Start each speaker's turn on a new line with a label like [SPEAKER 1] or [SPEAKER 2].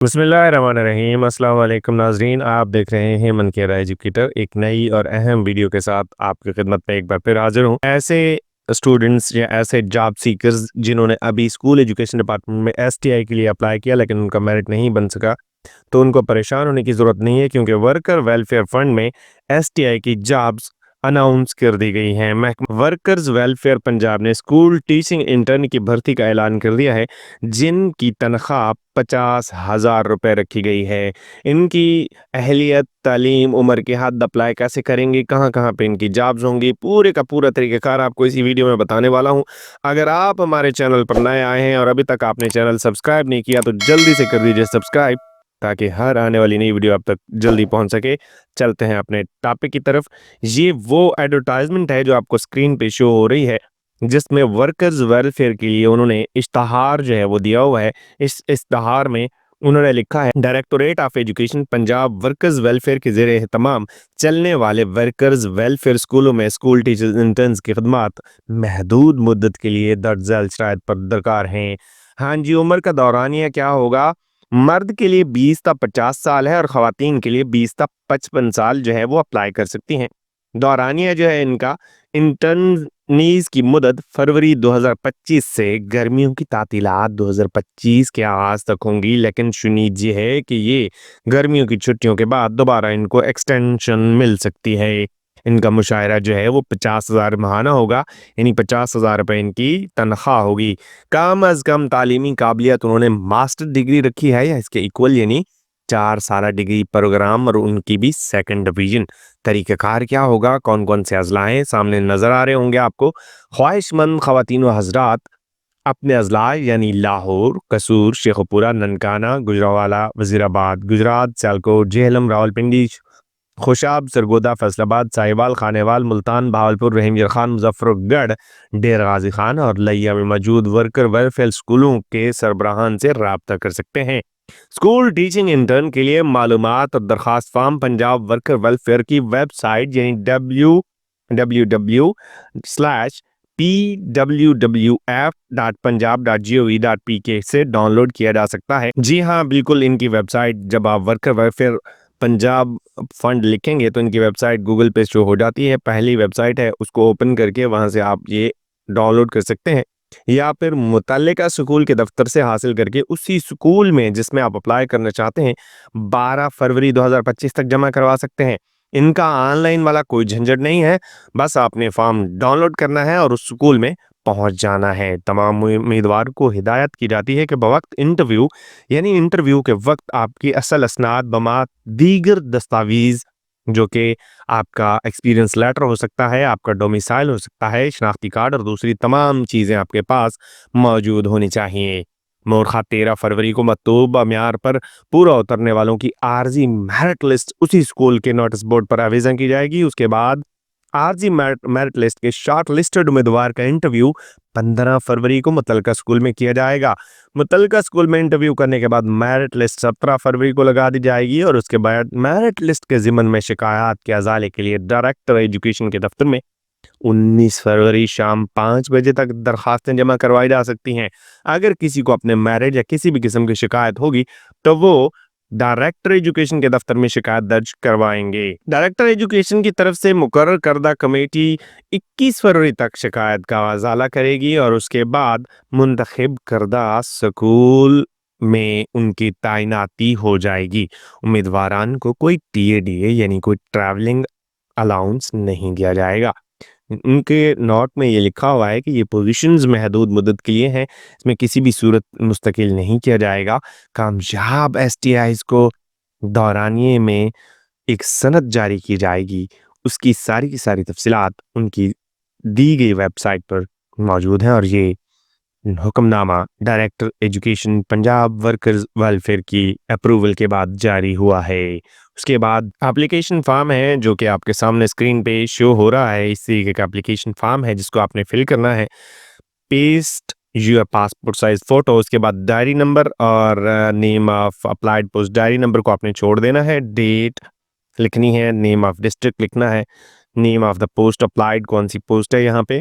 [SPEAKER 1] بسم اللہ الرحمن الرحیم۔ السلام علیکم ناظرین، آپ دیکھ رہے ہیں من کہہ رہا ایجوکیٹر، ایک نئی اور اہم ویڈیو کے ساتھ آپ کی خدمت میں ایک بار پھر حاضر ہوں۔ ایسے اسٹوڈنٹس یا ایسے جاب سیکرز جنہوں نے ابھی اسکول ایجوکیشن ڈپارٹمنٹ میں STI کے لیے اپلائی کیا لیکن ان کا میرٹ نہیں بن سکا، تو ان کو پریشان ہونے کی ضرورت نہیں ہے، کیونکہ ورکر ویلفیئر فنڈ میں STI کی جابز اناؤنس کر دی گئی ہیں۔ محکمہ ورکرز ویلفیئر پنجاب نے اسکول ٹیچنگ انٹرن کی بھرتی کا اعلان کر دیا ہے، جن کی تنخواہ 50,000 روپے رکھی گئی ہے۔ ان کی اہلیت، تعلیم، عمر کی حد، اپلائی کیسے کریں گی، کہاں کہاں پہ ان کی جابز ہوں گی، پورے کا پورا طریقہ کار آپ کو اسی ویڈیو میں بتانے والا ہوں۔ اگر آپ ہمارے چینل پر نئے آئے ہیں اور ابھی تک آپ نے چینل سبسکرائب نہیں کیا تو جلدی سے کر دیجئے سبسکرائب، تاکہ ہر آنے والی نئی ویڈیو آپ تک جلدی پہنچ سکے۔ چلتے ہیں اپنے ٹاپک کی طرف۔ یہ وہ ایڈورٹائزمنٹ ہے جو آپ کو اسکرین پہ شو ہو رہی ہے، جس میں ورکرز ویلفیئر کے لیے انہوں نے اشتہار جو ہے وہ دیا ہوا ہے۔ اس اشتہار میں انہوں نے لکھا ہے، directorate of education Punjab workers welfare کے زیر اہتمام چلنے والے ورکرز ویلفیئر اسکولوں میں اسکول ٹیچرز انٹرنز کی خدمات محدود مدت کے لیے درج ذیل شرائط پر درکار ہیں۔ ہاں جی، عمر کا دورانیہ کیا ہوگا؟ مرد کے لیے 20 تا 50 سال ہے اور خواتین کے لیے 20 تا 55 سال جو ہے وہ اپلائی کر سکتی ہیں۔ دورانیہ جو ہے ان کا، انٹرنیز کی مدت فروری 2025 سے گرمیوں کی تعطیلات 2025 کے آغاز تک ہوں گی، لیکن شنید یہ ہے کہ یہ گرمیوں کی چھٹیوں کے بعد دوبارہ ان کو ایکسٹینشن مل سکتی ہے۔ ان کا مشاہرہ جو ہے وہ 50,000 ماہانہ ہوگا، یعنی 50,000 روپے ان کی تنخواہ ہوگی۔ کم از کم تعلیمی قابلیت انہوں نے ماسٹر ڈگری رکھی ہے یا اس کے ایکول، یعنی 4 سالہ ڈگری پروگرام، اور ان کی بھی سیکنڈ ڈویژن۔ طریقہ کار کیا ہوگا؟ کون کون سے اضلاع ہیں سامنے نظر آ رہے ہوں گے آپ کو۔ خواہش مند خواتین و حضرات اپنے اضلاع یعنی لاہور، قصور، شیخوپورہ، ننکانہ، گجرانوالہ، وزیر آباد، گجرات، سیالکوٹ، جہلم، راولپنڈی، خوشاب، سرگودا، فیصل آباد، ساہیوال، خانیوال، ملتان، بہاولپور، رحیم یار خان، مظفر گڑھ، ڈیرہ غازی خان اور لیا میں موجود ورکر ویلفیئر اسکولوں کے سربراہان سے رابطہ کر سکتے ہیں۔ اسکول ٹیچنگ انٹرن کے لیے معلومات اور درخواست فارم پنجاب ورکر ویلفیئر کی ویب سائٹ یعنی www.pwwf.punjab.gov.pk سے ڈاؤن لوڈ کیا جا سکتا ہے۔ جی ہاں، بالکل، ان کی ویب سائٹ جب آپ ورکر ویلفیئر پنجاب فنڈ لکھیں گے تو ان کی ویب سائٹ گوگل پہ شو ہو جاتی ہے۔ پہلی ویب سائٹ ہے، اس کو اوپن کر کے وہاں سے آپ یہ ڈاؤن لوڈ کر سکتے ہیں، یا پھر متعلقہ سکول کے دفتر سے حاصل کر کے اسی سکول میں جس میں آپ اپلائی کرنا چاہتے ہیں 12 فروری 2025 تک جمع کروا سکتے ہیں۔ ان کا آن لائن والا کوئی جھنجھٹ نہیں ہے، بس آپ نے فارم ڈاؤن لوڈ کرنا ہے اور اس سکول میں پہنچ جانا ہے۔ تمام امیدوار کو ہدایت کی جاتی ہے کہ بوقت انٹرویو، یعنی انٹرویو کے وقت آپ کی اصل اسناد بما دیگر دستاویز، جو کہ آپ کا ایکسپیرینس لیٹر ہو سکتا ہے، آپ کا ڈومیسائل ہو سکتا ہے، شناختی کارڈ اور دوسری تمام چیزیں آپ کے پاس موجود ہونی چاہیے۔ مورخہ 13 فروری کو مطلوبہ معیار پر پورا اترنے والوں کی عارضی میرٹ لسٹ اسی سکول کے نوٹس بورڈ پر آویزاں کی جائے گی۔ اس کے بعد عارضی میرٹ لسٹ کے شارٹ لسٹڈ امیدوار کا انٹرویو 15 فروری کو متعلقہ سکول میں کیا جائے گا۔ متعلقہ سکول میں انٹرویو کرنے کے بعد میرٹ لسٹ 17 فروری کو لگا دی جائے گی، اور اس کے بعد میرٹ لسٹ کے ضمن میں شکایات کے ازالے کے لیے ڈائریکٹر ایجوکیشن کے دفتر میں 19 فروری شام 5 بجے تک درخواستیں جمع کروائی جا سکتی ہیں۔ اگر کسی کو اپنے میرج یا کسی بھی قسم کی شکایت ہوگی تو وہ ڈائریکٹر ایجوکیشن کے دفتر میں شکایت درج کروائیں گے۔ ڈائریکٹر ایجوکیشن کی طرف سے مقرر کردہ کمیٹی 21 فروری تک شکایت کا ازالہ کرے گی، اور اس کے بعد منتخب کردہ سکول میں ان کی تعیناتی ہو جائے گی۔ امیدواران کو کوئی TADA یعنی کوئی ٹریولنگ الاؤنس نہیں دیا جائے گا۔ ان کے نوٹ میں یہ لکھا ہوا ہے کہ یہ پوزیشنز محدود مدت کے لیے ہیں، اس میں کسی بھی صورت مستقل نہیں کیا جائے گا۔ کامیاب STIs کو دورانیے میں ایک سند جاری کی جائے گی، اس کی ساری کی ساری تفصیلات ان کی دی گئی ویب سائٹ پر موجود ہیں، اور یہ حکم نامہ director education Punjab workers welfare کی اپروول کے بعد جاری ہوا ہے۔ اس کے بعد اپلیکیشن فارم ہے جو کہ آپ کے سامنے اسکرین پہ شو ہو رہا ہے، اسی ایک اپلیکیشن فارم ہے جس کو آپ نے فل کرنا ہے۔ Paste your passport size photo, اس کے بعد ڈائری نمبر اور name of applied post, diary number کو آپ نے چھوڑ دینا ہے، ڈیٹ لکھنی ہے، نیم آف ڈسٹرکٹ لکھنا ہے، name of the post applied, کون سی پوسٹ ہے یہاں پہ،